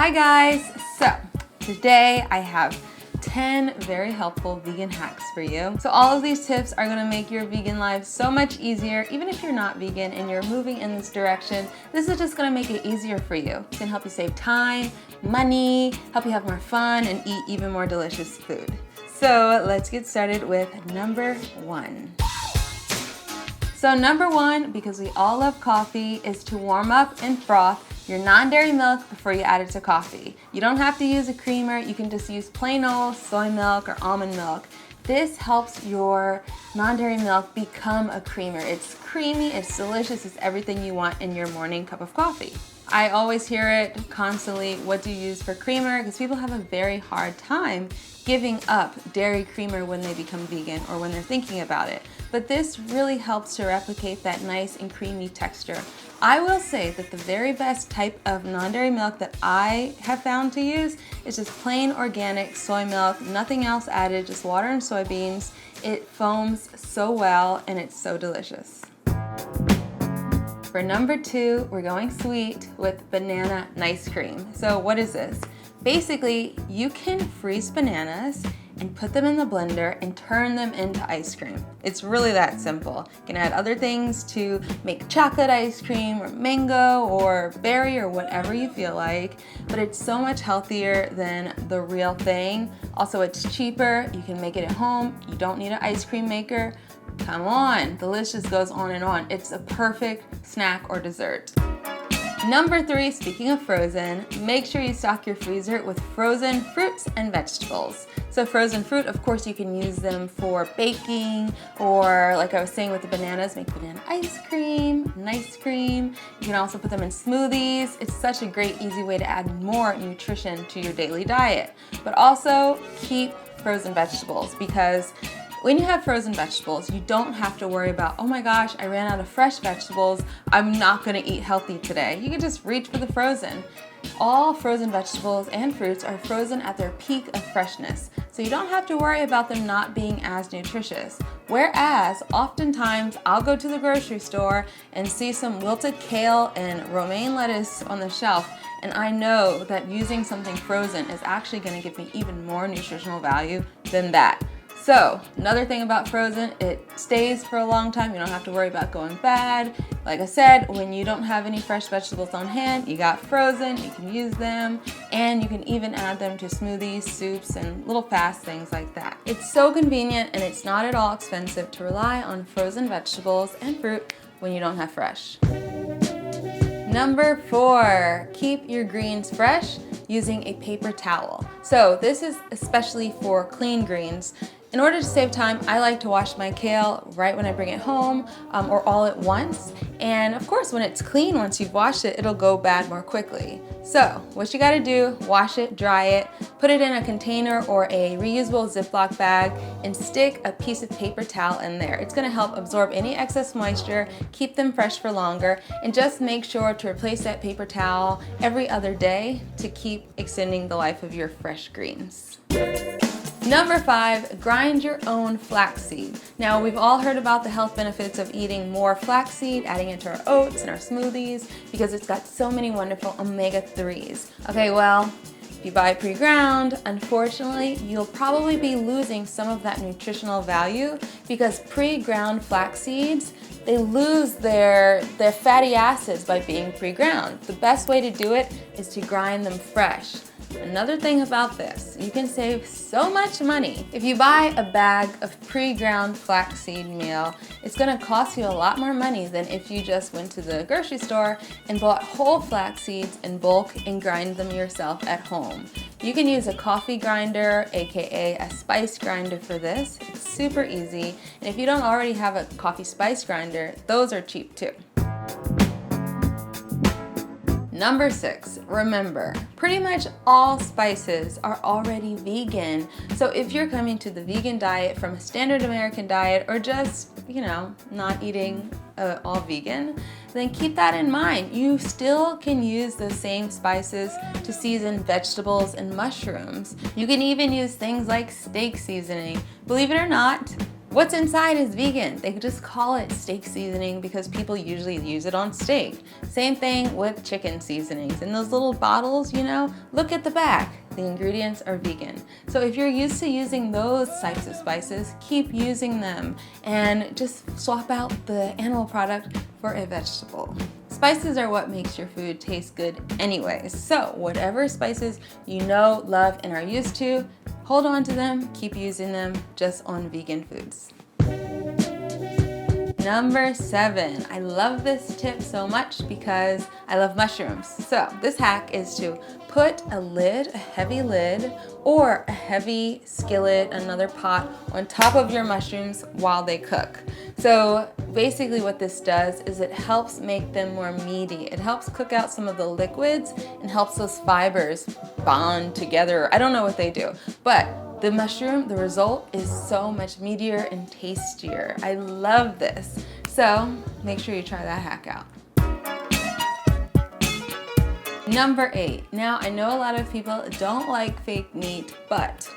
Hi guys! So today I have 10 very helpful vegan hacks for you. So all of these tips are gonna make your vegan life so much easier. Even if you're not vegan and you're moving in this direction, this is just gonna make it easier for you. It's gonna help you save time, money, help you have more fun, and eat even more delicious food. So let's get started with number one. So number one, because we all love coffee, is to warm up and froth your non-dairy milk before you add it to coffee. You don't have to use a creamer, you can just use plain old soy milk or almond milk. This helps your non-dairy milk become a creamer. It's creamy, it's delicious, it's everything you want in your morning cup of coffee. I always hear it constantly, what do you use for creamer? Because people have a very hard time giving up dairy creamer when they become vegan or when they're thinking about it. But this really helps to replicate that nice and creamy texture. I will say that the very best type of non-dairy milk that I have found to use is just plain organic soy milk, nothing else added, just water and soybeans. It foams so well and it's so delicious. For number two, we're going sweet with banana nice cream. So what is this? Basically, you can freeze bananas and put them in the blender and turn them into ice cream. It's really that simple. You can add other things to make chocolate ice cream or mango or berry or whatever you feel like, but it's so much healthier than the real thing. Also, it's cheaper. You can make it at home. You don't need an ice cream maker. Come on, the list just goes on and on. It's a perfect snack or dessert. Number three, speaking of frozen, make sure you stock your freezer with frozen fruits and vegetables. So frozen fruit, of course, you can use them for baking, or like I was saying with the bananas, make banana ice cream, nice cream. You can also put them in smoothies. It's such a great, easy way to add more nutrition to your daily diet. But also keep frozen vegetables, because when you have frozen vegetables, you don't have to worry about, oh my gosh, I ran out of fresh vegetables, I'm not gonna eat healthy today. You can just reach for the frozen. All frozen vegetables and fruits are frozen at their peak of freshness, so you don't have to worry about them not being as nutritious. Whereas, oftentimes, I'll go to the grocery store and see some wilted kale and romaine lettuce on the shelf, and I know that using something frozen is actually gonna give me even more nutritional value than that. So, another thing about frozen, it stays for a long time. You don't have to worry about going bad. Like I said, when you don't have any fresh vegetables on hand, you got frozen, you can use them, and you can even add them to smoothies, soups, and little fast things like that. It's so convenient and it's not at all expensive to rely on frozen vegetables and fruit when you don't have fresh. Number four, keep your greens fresh using a paper towel. So this is especially for clean greens. In order to save time, I like to wash my kale right when I bring it home, or all at once. And of course, when it's clean, once you've washed it, it'll go bad more quickly. So what you gotta do, wash it, dry it, put it in a container or a reusable Ziploc bag, and stick a piece of paper towel in there. It's gonna help absorb any excess moisture, keep them fresh for longer, and just make sure to replace that paper towel every other day to keep extending the life of your fresh greens. Number five, grind your own flaxseed. Now, we've all heard about the health benefits of eating more flaxseed, adding it to our oats and our smoothies, because it's got so many wonderful omega-3s. Okay, well, if you buy it pre-ground, unfortunately, you'll probably be losing some of that nutritional value, because pre-ground flax seeds, they lose their fatty acids by being pre-ground. The best way to do it is to grind them fresh. Another thing about this, you can save so much money. If you buy a bag of pre-ground flaxseed meal, it's gonna cost you a lot more money than if you just went to the grocery store and bought whole flax seeds in bulk and grind them yourself at home. You can use a coffee grinder, aka a spice grinder for this. It's super easy. And if you don't already have a coffee spice grinder, those are cheap too. Number six, remember, pretty much all spices are already vegan. So if you're coming to the vegan diet from a standard American diet, or just, not eating all vegan, then keep that in mind. You still can use the same spices to season vegetables and mushrooms. You can even use things like steak seasoning. Believe it or not, What's inside is vegan. They just call it steak seasoning because people usually use it on steak. Same thing with chicken seasonings. In those little bottles, you know, look at the back. The ingredients are vegan. So if you're used to using those types of spices, keep using them and just swap out the animal product for a vegetable. Spices are what makes your food taste good anyway. So whatever spices you know, love, and are used to, hold on to them, keep using them just on vegan foods. Number 7, I love this tip so much because I love mushrooms. So this hack is to put a lid, a heavy lid, or a heavy skillet, another pot, on top of your mushrooms while they cook. So basically what this does is it helps make them more meaty. It helps cook out some of the liquids and helps those fibers bond together. I don't know what they do, but the mushroom, the result is so much meatier and tastier. I love this. So make sure you try that hack out. Number 8. Now I know a lot of people don't like fake meat, but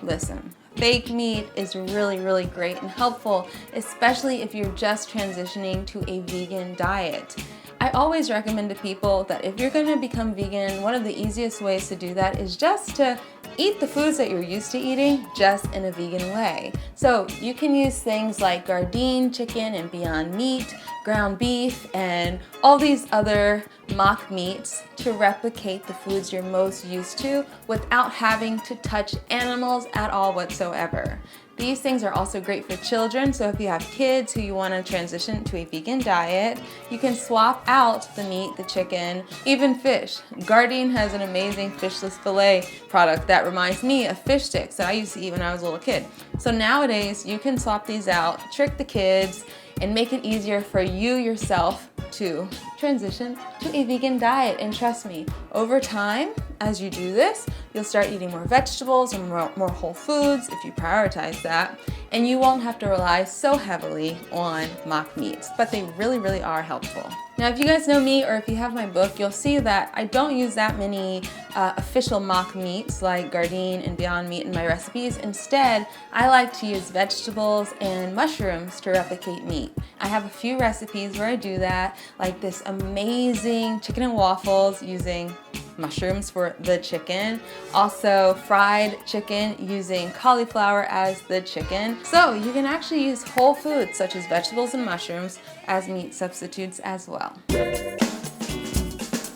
listen, fake meat is really, really great and helpful, especially if you're just transitioning to a vegan diet. I always recommend to people that if you're gonna become vegan, one of the easiest ways to do that is just to eat the foods that you're used to eating, just in a vegan way. So you can use things like Gardein chicken and Beyond Meat, ground beef, and all these other mock meats to replicate the foods you're most used to without having to touch animals at all whatsoever. These things are also great for children, so if you have kids who you want to transition to a vegan diet, you can swap out the meat, the chicken, even fish. Gardein has an amazing fishless fillet product that reminds me of fish sticks that I used to eat when I was a little kid. So nowadays, you can swap these out, trick the kids, and make it easier for you yourself to transition to a vegan diet. And trust me, over time, as you do this, you'll start eating more vegetables and more whole foods if you prioritize that, and you won't have to rely so heavily on mock meats, but they really, really are helpful. Now, if you guys know me or if you have my book, you'll see that I don't use that many official mock meats like Gardein and Beyond Meat in my recipes. Instead, I like to use vegetables and mushrooms to replicate meat. I have a few recipes where I do that, like this amazing chicken and waffles using mushrooms for the chicken, also fried chicken using cauliflower as the chicken. So you can actually use whole foods such as vegetables and mushrooms as meat substitutes as well.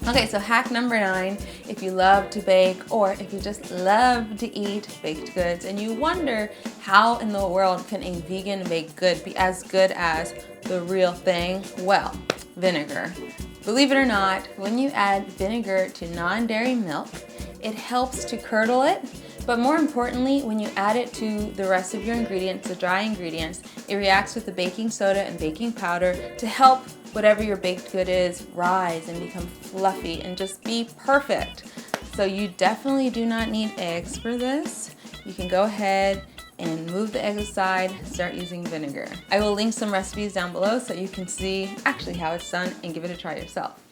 Okay, so hack number 9, if you love to bake or if you just love to eat baked goods and you wonder how in the world can a vegan baked good be as good as the real thing? Well, vinegar. Believe it or not, when you add vinegar to non-dairy milk, it helps to curdle it, but more importantly, when you add it to the rest of your ingredients, the dry ingredients, it reacts with the baking soda and baking powder to help whatever your baked good is rise and become fluffy and just be perfect. So you definitely do not need eggs for this. You can go ahead and move the eggs aside, start using vinegar. I will link some recipes down below so you can see actually how it's done and give it a try yourself.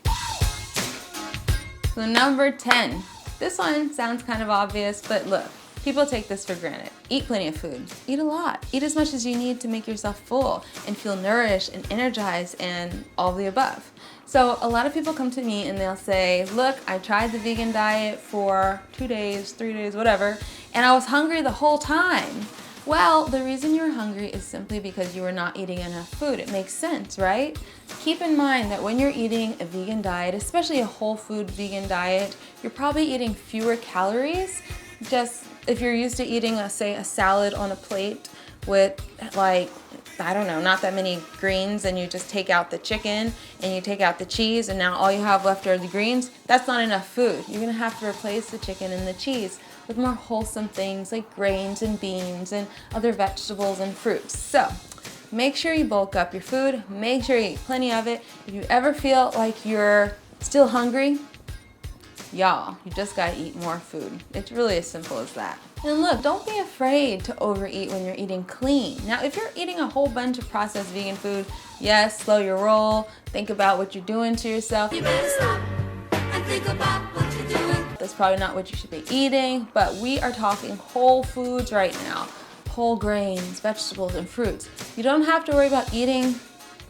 So number 10, this one sounds kind of obvious, but look, people take this for granted. Eat plenty of food, eat a lot, eat as much as you need to make yourself full and feel nourished and energized and all the above. So a lot of people come to me and they'll say, look, I tried the vegan diet for 2 days, 3 days, whatever, and I was hungry the whole time. Well, the reason you're hungry is simply because you were not eating enough food. It makes sense, right? Keep in mind that when you're eating a vegan diet, especially a whole food vegan diet, you're probably eating fewer calories. Just if you're used to eating, say, a salad on a plate with like, I don't know, not that many greens, and you just take out the chicken and you take out the cheese and now all you have left are the greens, that's not enough food. You're gonna have to replace the chicken and the cheese with more wholesome things like grains and beans and other vegetables and fruits. So make sure you bulk up your food, make sure you eat plenty of it. If you ever feel like you're still hungry, y'all, you just gotta eat more food. It's really as simple as that. And look, don't be afraid to overeat when you're eating clean. Now, if you're eating a whole bunch of processed vegan food, yes, slow your roll, think about what you're doing to yourself. You better stop and think about what you're doing. That's probably not what you should be eating, but we are talking whole foods right now. whole grains, vegetables, and fruits. You don't have to worry about eating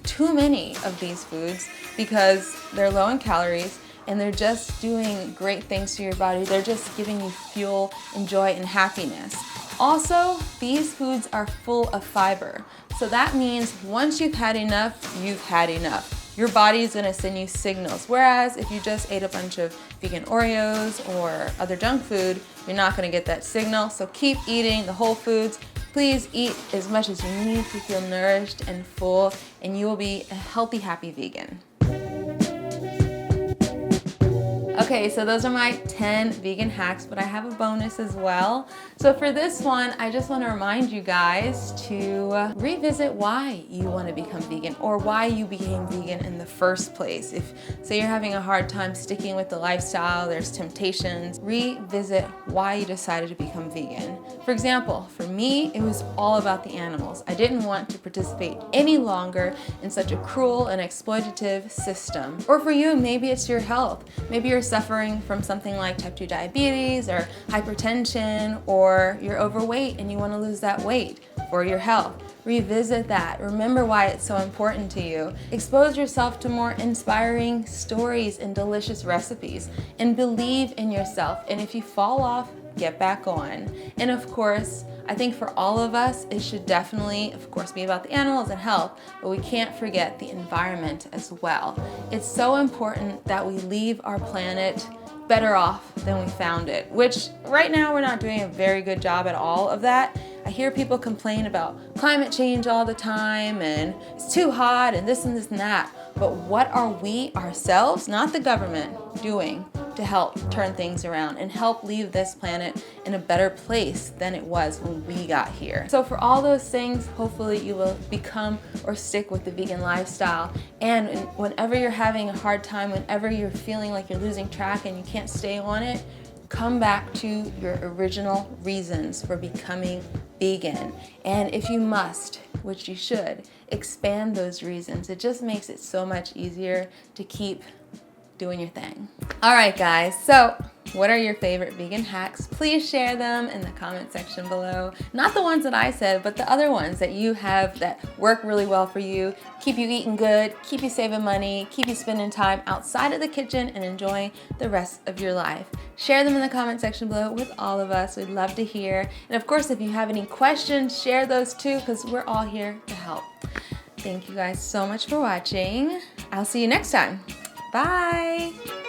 too many of these foods because they're low in calories and they're just doing great things to your body. They're just giving you fuel and joy and happiness. Also, these foods are full of fiber. So that means once you've had enough, you've had enough. Your body is gonna send you signals. Whereas if you just ate a bunch of vegan Oreos or other junk food, you're not gonna get that signal. So keep eating the whole foods. Please eat as much as you need to feel nourished and full, and you will be a healthy, happy vegan. Okay, so those are my 10 vegan hacks, but I have a bonus as well. So for this one, I just want to remind you guys to revisit why you want to become vegan or why you became vegan in the first place. If, say, you're having a hard time sticking with the lifestyle, there's temptations, revisit why you decided to become vegan. For example, for me, it was all about the animals. I didn't want to participate any longer in such a cruel and exploitative system. Or for you, maybe it's your health. Maybe you're suffering from something like type 2 diabetes or hypertension, or you're overweight and you want to lose that weight for your health. Revisit that. Remember why it's so important to you. Expose yourself to more inspiring stories and delicious recipes, and believe in yourself. And if you fall off, get back on. And of course, I think for all of us, it should definitely, of course, be about the animals and health, but we can't forget the environment as well. It's so important that we leave our planet better off than we found it, which right now we're not doing a very good job at all of that. I hear people complain about climate change all the time and it's too hot and this and this and that. But what are we ourselves, not the government, doing to help turn things around and help leave this planet in a better place than it was when we got here? So for all those things, hopefully you will become or stick with the vegan lifestyle. And whenever you're having a hard time, whenever you're feeling like you're losing track and you can't stay on it, come back to your original reasons for becoming vegan. And if you must, which you should, expand those reasons. It just makes it so much easier to keep doing your thing. All right, guys, so what are your favorite vegan hacks? Please share them in the comment section below. Not the ones that I said, but the other ones that you have that work really well for you, keep you eating good, keep you saving money, keep you spending time outside of the kitchen and enjoying the rest of your life. Share them in the comment section below with all of us. We'd love to hear. And of course, if you have any questions, share those too, because we're all here to help. Thank you guys so much for watching. I'll see you next time. Bye.